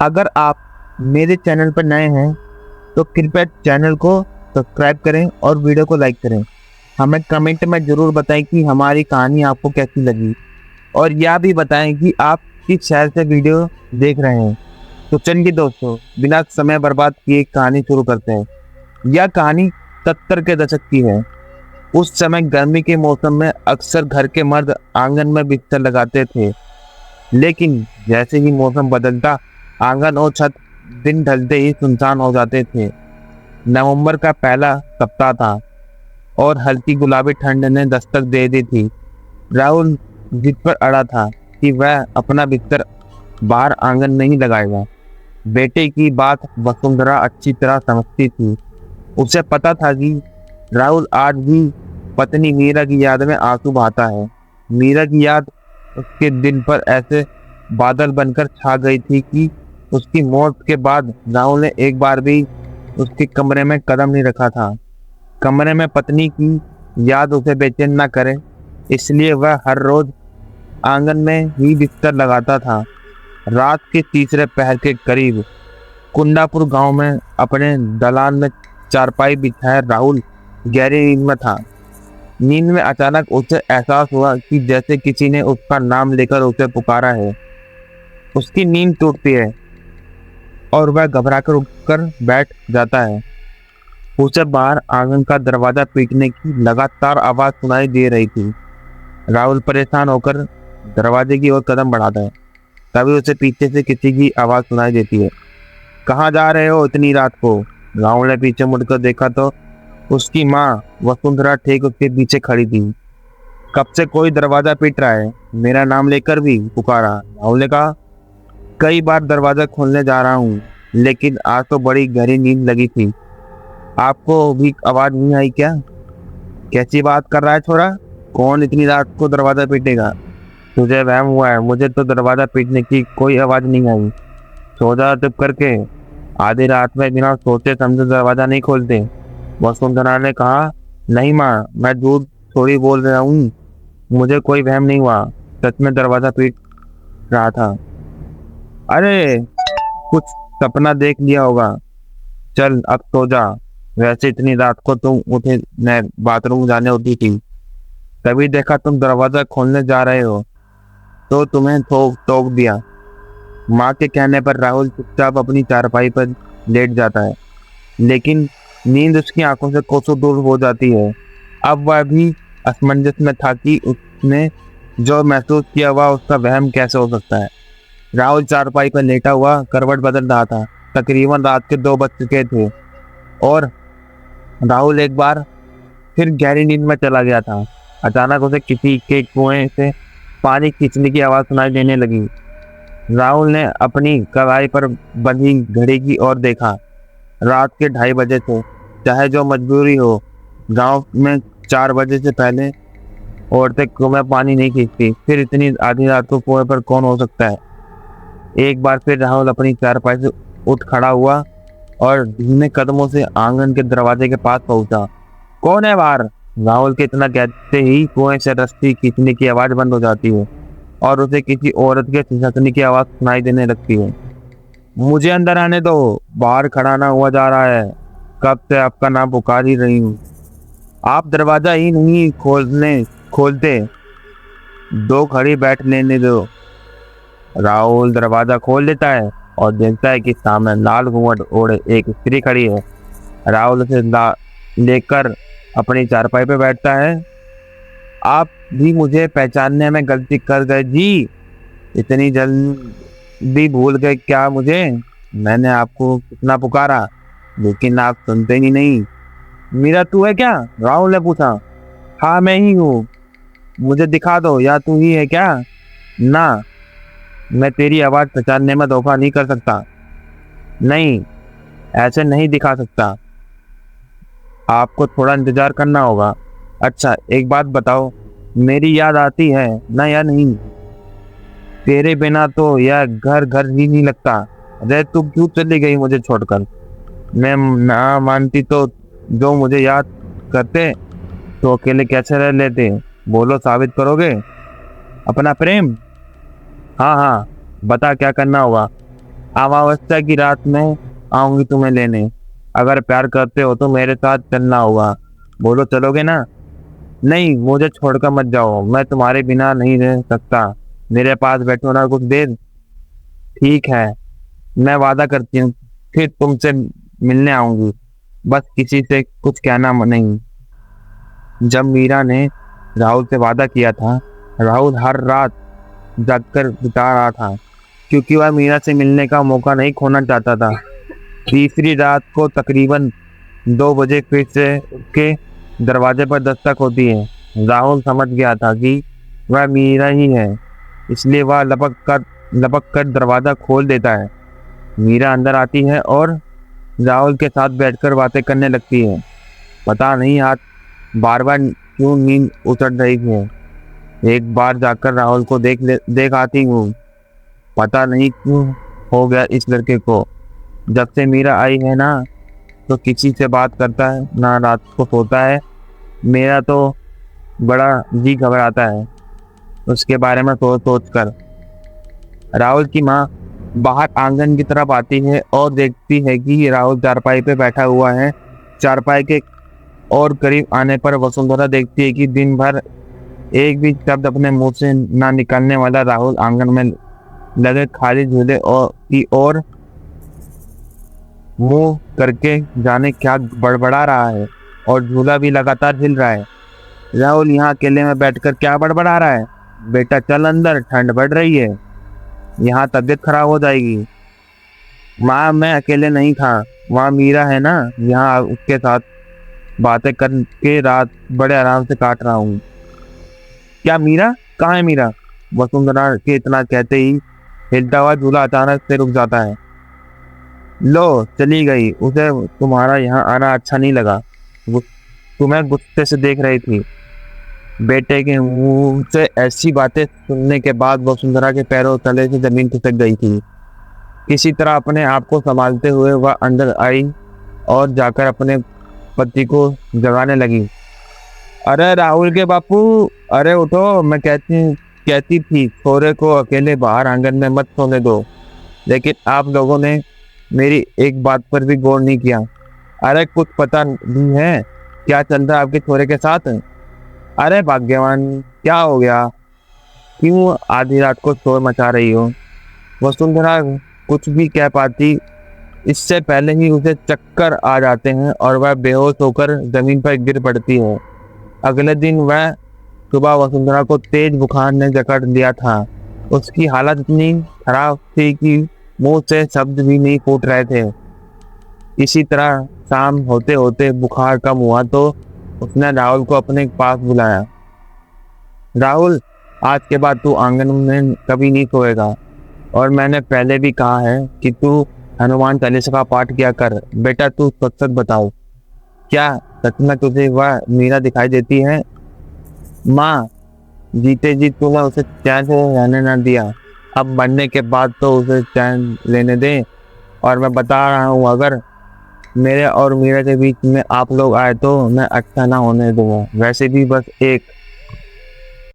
अगर आप मेरे चैनल पर नए हैं तो कृपया चैनल को सब्सक्राइब करें और वीडियो को लाइक करें। हमें कमेंट में ज़रूर बताएं कि हमारी कहानी आपको कैसी लगी और यह भी बताएं कि आप किस शहर से वीडियो देख रहे हैं। तो चलिए दोस्तों, बिना समय बर्बाद किए कहानी शुरू करते हैं। यह कहानी 70 के दशक की है। उस समय गर्मी के मौसम में अक्सर घर के मर्द आंगन में बिस्तर लगाते थे, लेकिन जैसे ही मौसम बदलता आंगन और छत दिन ढलते ही सुनसान हो जाते थे। नवंबर का पहला सप्ताह था और हल्की गुलाबी ठंड ने दस्तक दे दी थी। राहुल जिद पर अड़ा था कि वह अपना बिस्तर बाहर आंगन नहीं लगाएगा। बेटे की बात वसुंधरा अच्छी तरह समझती थी। उसे पता था कि राहुल आज भी पत्नी मीरा की याद में आंसू बहाता है। मीरा की याद उसके दिल पर ऐसे बादल बनकर छा गई थी कि उसकी मौत के बाद राहुल ने एक बार भी उसके कमरे में कदम नहीं रखा था। कमरे में पत्नी की याद उसे बेचैन न करे, इसलिए वह हर रोज आंगन में ही बिस्तर लगाता था। रात के तीसरे पहर के करीब कुंडापुर गांव में अपने दलान में चारपाई बिछाए राहुल गहरी नींद में था। नींद में अचानक उसे एहसास हुआ कि जैसे किसी ने उसका नाम लेकर उसे पुकारा है। उसकी नींद टूटती है और वह घबराकर उठकर बैठ जाता है। उसे बाहर आंगन का दरवाजा पीटने की लगातार आवाज सुनाई दे रही थी। राहुल परेशान होकर दरवाजे की ओर कदम बढ़ाता है। तभी उसे पीछे से किसी की आवाज सुनाई देती है। कहाँ जा रहे हो इतनी रात को? राहुल ने पीछे मुड़कर देखा तो उसकी माँ वसुंधरा ठीक उसके पीछे खड़ी थी। कब से कोई दरवाजा पीट रहा है? मेरा नाम लेकर भी पुकारा। राहुल ने कहा, कई बार दरवाजा खोलने जा रहा हूँ, लेकिन आज तो बड़ी गहरी नींद लगी थी। आपको भी आवाज नहीं आई क्या? कैसी बात कर रहा है छोरा? कौन इतनी रात को दरवाजा पीटेगा? तुझे वहम हुआ है, मुझे तो दरवाजा पीटने की कोई आवाज नहीं आई। सो जा चुप करके। आधी रात में बिना सोचे समझे दरवाजा नहीं खोलते। वसुंधरा ने कहा, नहीं माँ, मैं झूठ थोड़ी बोल रहा हूँ, मुझे कोई वहम नहीं हुआ, सच में दरवाजा पीट रहा था। अरे कुछ सपना देख लिया होगा, चल अब सो जा। वैसे इतनी रात को तुम उठे न बाथरूम जाने होती थी, तभी देखा तुम दरवाजा खोलने जा रहे हो तो तुम्हें टोक दिया। माँ के कहने पर राहुल चुपचाप अपनी चारपाई पर लेट जाता है, लेकिन नींद उसकी आंखों से कोसों दूर हो जाती है। अब वह भी असमंजस में था कि उसने जो महसूस किया वह उसका वहम कैसे हो सकता है। राहुल चारपाई पर लेटा हुआ करवट बदल रहा था। तकरीबन रात के 2 बज चुके थे और राहुल एक बार फिर गहरी नींद में चला गया था। अचानक उसे किसी के कुएं से पानी खींचने की आवाज सुनाई देने लगी। राहुल ने अपनी कलाई पर बंधी घड़ी की ओर देखा। रात के 2:30 बजे थे। चाहे जो मजबूरी हो, गांव में 4 बजे से पहले औरतें कुएं में पानी नहीं खींचती। फिर इतनी आधी रात को कुएं पर कौन हो सकता है? एक बार फिर राहुल अपनी चारपाई से उठ खड़ा हुआ और धीमे कदमों से आंगन के दरवाजे के पास पहुंचा। कौन है बाहर? राहुल के इतना कहते ही कुएं से रस्सी खींचने की आवाज बंद हो जाती है और उसे किसी औरत के सिसकने की आवाज सुनाई देने लगती है। मुझे अंदर आने दो, बाहर खड़ा ना हुआ जा रहा है, कब से आपका नाम पुकार ही रही हूँ। आप दरवाजा ही नहीं खोलते, 2 घड़ी बैठ लेने दो। राहुल दरवाजा खोल देता है और देखता है कि सामने लाल घूंघट ओढ़े एक स्त्री खड़ी है। राहुल उसे लेकर अपनी चारपाई पे बैठता है। आप भी मुझे पहचानने में गलती कर गए जी, इतनी जल्दी भूल गए क्या मुझे? मैंने आपको कितना पुकारा, लेकिन आप सुनते ही नहीं। मीरा तू है क्या? राहुल ने पूछा। हाँ मैं ही हूँ, मुझे दिखा दो, या तू ही है क्या? ना, मैं तेरी आवाज पहचानने में धोखा नहीं कर सकता। नहीं, ऐसे नहीं दिखा सकता, आपको थोड़ा इंतजार करना होगा। अच्छा एक बात बताओ, मेरी याद आती है ना या नहीं? तेरे बिना तो यह घर घर ही नहीं लगता। अरे तू क्यों चली गई मुझे छोड़कर? मैं ना मानती तो जो मुझे याद करते तो अकेले कैसे रह लेते? बोलो, साबित करोगे अपना प्रेम? हाँ हाँ, बता क्या करना होगा। अमावस्या की रात में आऊंगी तुम्हें लेने। अगर प्यार करते हो तो मेरे साथ चलना होगा। बोलो चलोगे ना? नहीं, मुझे छोड़कर मत जाओ, मैं तुम्हारे बिना नहीं रह सकता। मेरे पास बैठो ना कुछ देर। ठीक है, मैं वादा करती हूँ, फिर तुमसे मिलने आऊंगी। बस किसी से कुछ कहना नहीं। जब मीरा ने राहुल से वादा किया था, राहुल हर रात जागकर बिता रहा था, क्योंकि वह मीरा से मिलने का मौका नहीं खोना चाहता था। तीसरी रात को तकरीबन 2 बजे फिर से उसके दरवाजे पर दस्तक होती है। राहुल समझ गया था कि वह मीरा ही है, इसलिए वह लपक कर दरवाजा खोल देता है। मीरा अंदर आती है और राहुल के साथ बैठकर बातें करने लगती है। पता नहीं आज बार बार क्यों नींद उतर रही है। एक बार जाकर राहुल को देख आती हूँ। पता नहीं क्यों हो गया इस लड़के को। जब से मीरा आई है ना, तो किसी से बात करता है ना रात को सोता है। मेरा तो बड़ा जी घबराता है उसके बारे में सोच कर। राहुल की माँ बाहर आंगन की तरफ आती है और देखती है कि राहुल चारपाई पे बैठा हुआ है। चारपाई के और करीब आने पर वसुंधरा देखती है कि दिन भर एक भी शब्द अपने मुंह से ना निकलने वाला राहुल आंगन में लगे खाली झूले और मुंह करके जाने क्या बड़बड़ा रहा है, और झूला भी लगातार हिल रहा है। राहुल यहाँ अकेले में बैठकर क्या बड़बड़ा रहा है? बेटा चल अंदर, ठंड बढ़ रही है, यहाँ तबीयत खराब हो जाएगी। माँ मैं अकेले नहीं था, वहाँ मीरा है ना, यहाँ उसके साथ बातें करके रात बड़े आराम से काट रहा हूँ। क्या मीरा? कहाँ है मीरा? वसुंधरा के इतना कहते ही हिलता हुआ झूला अचानक से रुक जाता है। लो चली गई, उसे तुम्हारा यहाँ आना अच्छा नहीं लगा। वो तुम्हें गुस्से से देख रही थी। बेटे के मुंह से ऐसी बातें सुनने के बाद वसुंधरा के पैरों तले से जमीन खिसक गई थी। किसी तरह अपने आप को संभालते हुए वह अंदर आई और जाकर अपने पति को जगाने लगी। अरे राहुल के बापू, अरे उठो, मैं कहती थी छोरे को अकेले बाहर आंगन में मत सोने दो, लेकिन आप लोगों ने मेरी एक बात पर भी गौर नहीं किया। अरे कुछ पता नहीं है क्या चल रहा है आपके छोरे के साथ? अरे भाग्यवान, क्या हो गया? क्यों आधी रात को शोर मचा रही हो? वसुंधरा कुछ भी कह पाती इससे पहले ही उसे चक्कर आ जाते हैं और वह बेहोश होकर जमीन पर गिर पड़ती है। अगले दिन वह सुबह वसुंधरा को तेज बुखार ने जकड़ लिया था। उसकी हालत इतनी खराब थी कि मुंह से शब्द भी नहीं फूट रहे थे। इसी तरह शाम होते होते बुखार कम हुआ तो उसने राहुल को अपने पास बुलाया। राहुल, आज के बाद तू आंगन में कभी नहीं सोएगा, और मैंने पहले भी कहा है कि तू हनुमान चालीसा का पाठ किया कर। बेटा तू सच सच बताओ, क्या सच में तुझे वह मीरा दिखाई देती है? माँ, जीते जी तूने उसे चैन से रहने न दिया, अब मरने के बाद तो उसे चैन लेने दे। और मैं बता रहा हूँ, अगर मेरे और मीरा के बीच में आप लोग आए तो मैं अच्छा ना होने दूंगा। वैसे भी बस एक